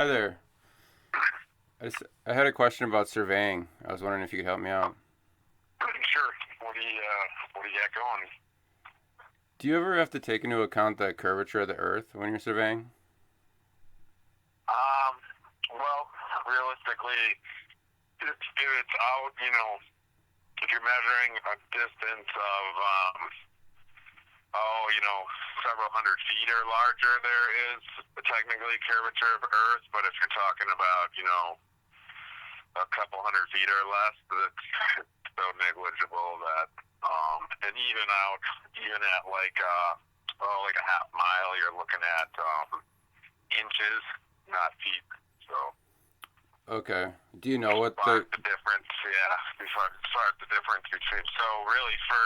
Hi there. I had a question about surveying. I was wondering if you could help me out. Sure. What do you got going? Do you ever have to take into account the curvature of the Earth when you're surveying? Um, well, realistically, if it's out, if you're measuring a distance of, several hundred feet or larger, there is technically curvature of Earth. But if you're talking about, a couple hundred feet or less, that's so negligible that, and even at like a half mile, you're looking at inches, not feet. So Okay. Do you know as what far the as the difference, yeah, as far as the difference between, so really for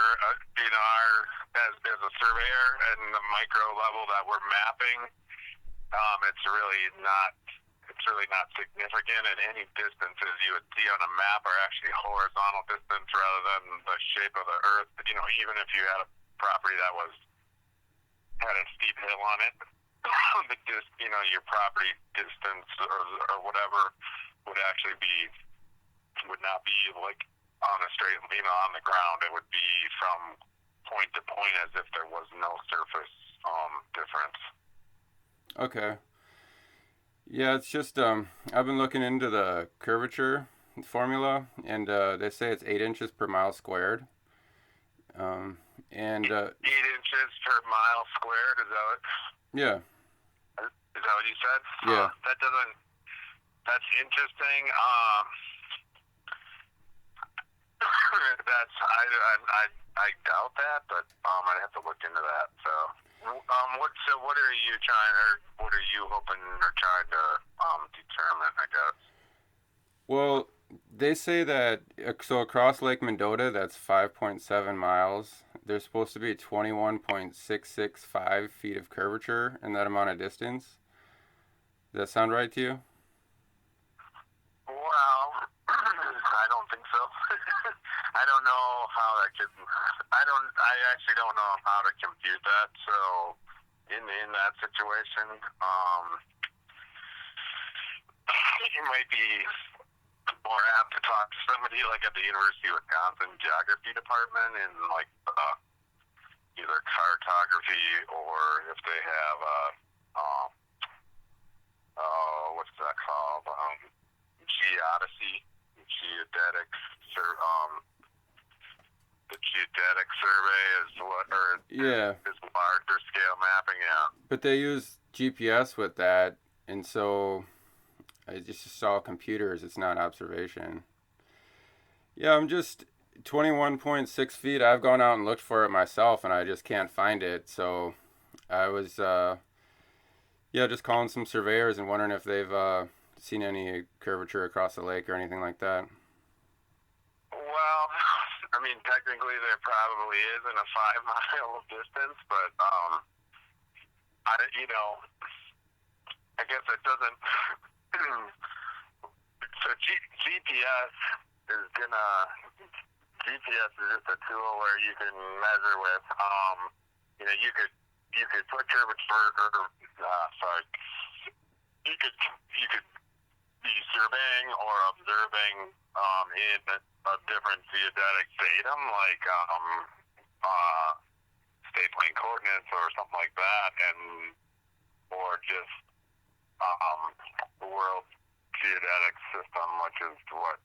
our as a surveyor and the micro level that we're mapping, it's really not significant, and any distances you would see on a map are actually horizontal distance rather than the shape of the Earth. Even if you had a property that had a steep hill on it, your property distance or whatever would not be like on a straight, on the ground. It would be from point to point as if there was no surface difference. Okay. Yeah, it's just I've been looking into the curvature formula, and they say it's 8 inches per mile squared. Um, and 8 inches per mile squared. yeah, Is that what you said? yeah. That doesn't. That's interesting. That's I doubt that, but I'd have to look into that. What are you trying, or what are you hoping or trying to determine? I guess. Well, they say that so across Lake Mendota, that's 5.7 miles. There's supposed to be 21.665 feet of curvature in that amount of distance. Does that sound right to you? Well, I don't think so. I don't know how that could. I don't. I actually don't know how to compute that. So, in that situation, you might be more apt to talk to somebody like at the University of Wisconsin Geography Department in like either cartography, or if they have um, what's that called? Geodesy, geodetic, the geodetic survey is what, or Yeah, is larger scale mapping. Yeah. but they use GPS with that, and so it's just all computers. It's not observation. Yeah, I'm just 21.6 feet. I've gone out and looked for it myself, and I just can't find it. So I was, yeah, just calling some surveyors and wondering if they've seen any curvature across the lake or anything like that. Well, I mean, technically there probably is in a 5 mile distance, but I you know I guess it doesn't. So GPS is gonna GPS is just a tool where you can measure with. You could put curvature, or sorry, you could be surveying or observing in a different geodetic datum, like uh, state plane coordinates or something like that, and or just the world geodetic system, which is what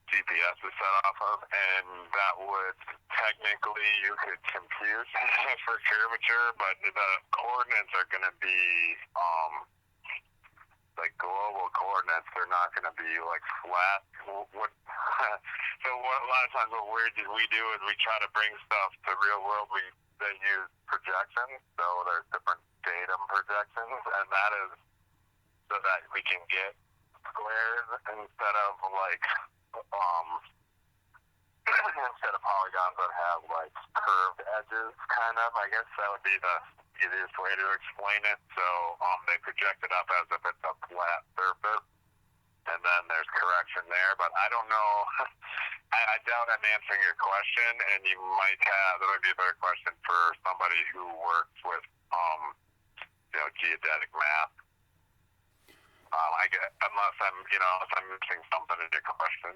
GPS is set off of, and that would technically you could compute for curvature, but the coordinates are going to be like global coordinates. They're not going to be like flat. What? A lot of times what we do is we try to bring stuff to real world. They use projections, so there's different datum projections, and that is so that we can get squares instead of like um instead of polygons that have like curved edges, kind of. I guess that would be the easiest way to explain it. So they project it up as if it's a flat surface, and then there's correction there. But I don't know. I doubt I'm answering your question, and that might be a better question for somebody who works with geodetic math. unless if I'm missing something in your question.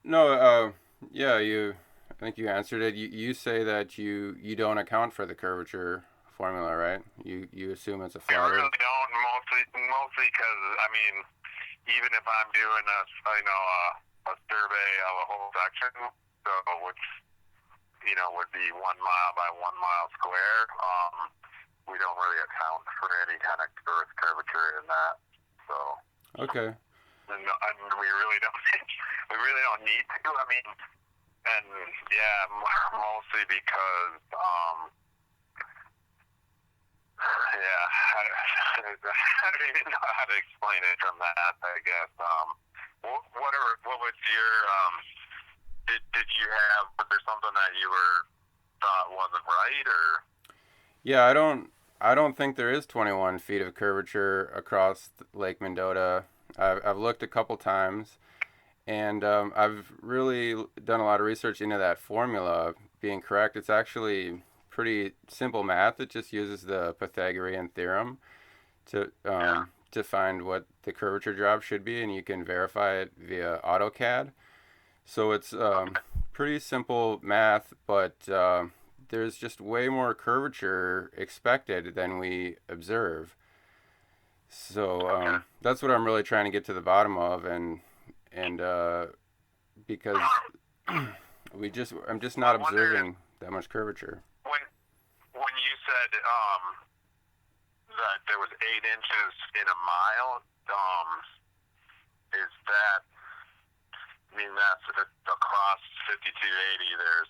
No, yeah, I think you answered it. You say that you don't account for the curvature formula, right? You assume it's a I flat really Earth. don't, mostly because, even if I'm doing a survey of a whole section, so which, would be 1 mile by 1 mile square, we don't really account for any kind of earth curvature in that. So, Okay. and we really don't, we really don't need to. And yeah, mostly because, yeah, I don't even know how to explain it from that, I guess. What was your, did you have, was there something that you thought wasn't right, or? Yeah, I don't think there is 21 feet of curvature across Lake Mendota. I've looked a couple times, and I've really done a lot of research into that formula being correct. It's actually pretty simple math. It just uses the Pythagorean theorem Yeah. to find what the curvature drop should be, and you can verify it via AutoCAD. So it's Okay. pretty simple math, but there's just way more curvature expected than we observe. So Okay. that's what I'm really trying to get to the bottom of, and because I'm just I not wonder if observing that much curvature. when you said that there was 8 inches in a mile, is that, that's across 5280. There's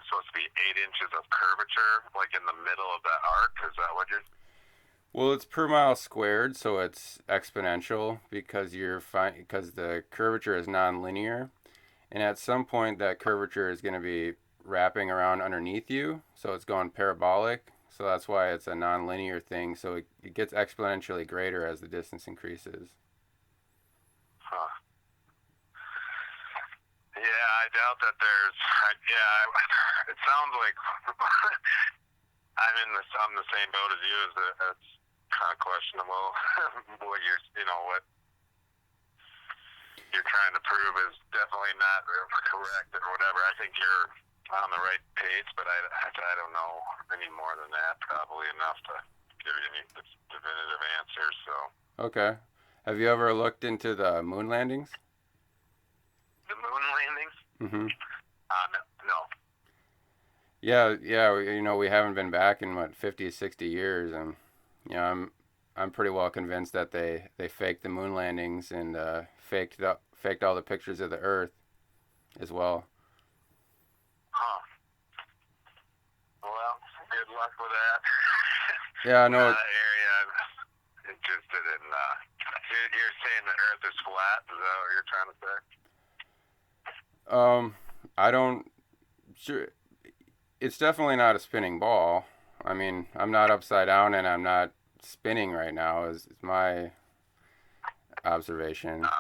supposed to be 8 inches of curvature, like in the middle of that arc. Is that what you're? Well, it's per mile squared, so it's exponential because because the curvature is nonlinear, and at some point that curvature is going to be wrapping around underneath you, so it's going parabolic. So that's why it's a nonlinear thing. So it gets exponentially greater as the distance increases. Huh. Yeah, I doubt that there's. Yeah, it sounds like I'm the same boat as you. It's kind of questionable what what you're trying to prove is definitely not correct or whatever. I think you're on the right page, but I don't know any more than that. Probably enough to give you any definitive answers. So Okay. Have you ever looked into the moon landings? the moon landings? Mm-hmm. No, no. Yeah, yeah. We haven't been back in what 50, 60 years, and I'm pretty well convinced that they faked the moon landings and faked all the pictures of the Earth as well. Huh. Well, good luck with that. Yeah, I know. That area, I'm interested in. You're saying the Earth is flat? Is that what you're trying to say? I don't. Sure, it's definitely not a spinning ball. I mean, I'm not upside down and I'm not spinning right now. Is my observation. Uh,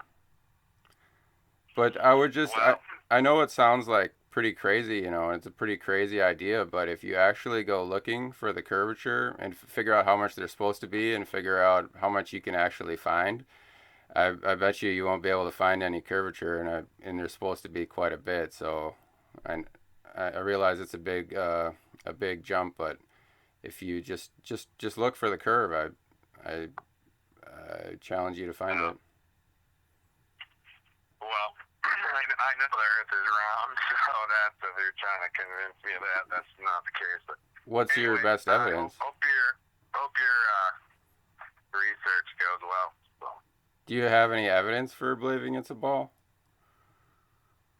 But I would just well, I know it sounds like pretty crazy, it's a pretty crazy idea, but if you actually go looking for the curvature and figure out how much they're supposed to be and figure out how much you can actually find, I bet you won't be able to find any curvature, and there's supposed to be quite a bit. So I I realize it's a big jump, but if you just look for the curve, I I challenge you to find yeah. it. Well, I know the Earth is round, so that's if you're trying to convince me of that. That's not the case. But What's your anyways, best I evidence? hope your research goes well. So. Do you have any evidence for believing it's a ball?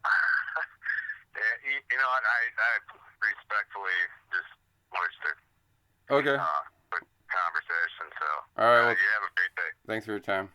Yeah, you know what? I respectfully just wish to Okay. put conversation. So All right. Well, you have a great day. thanks for your time.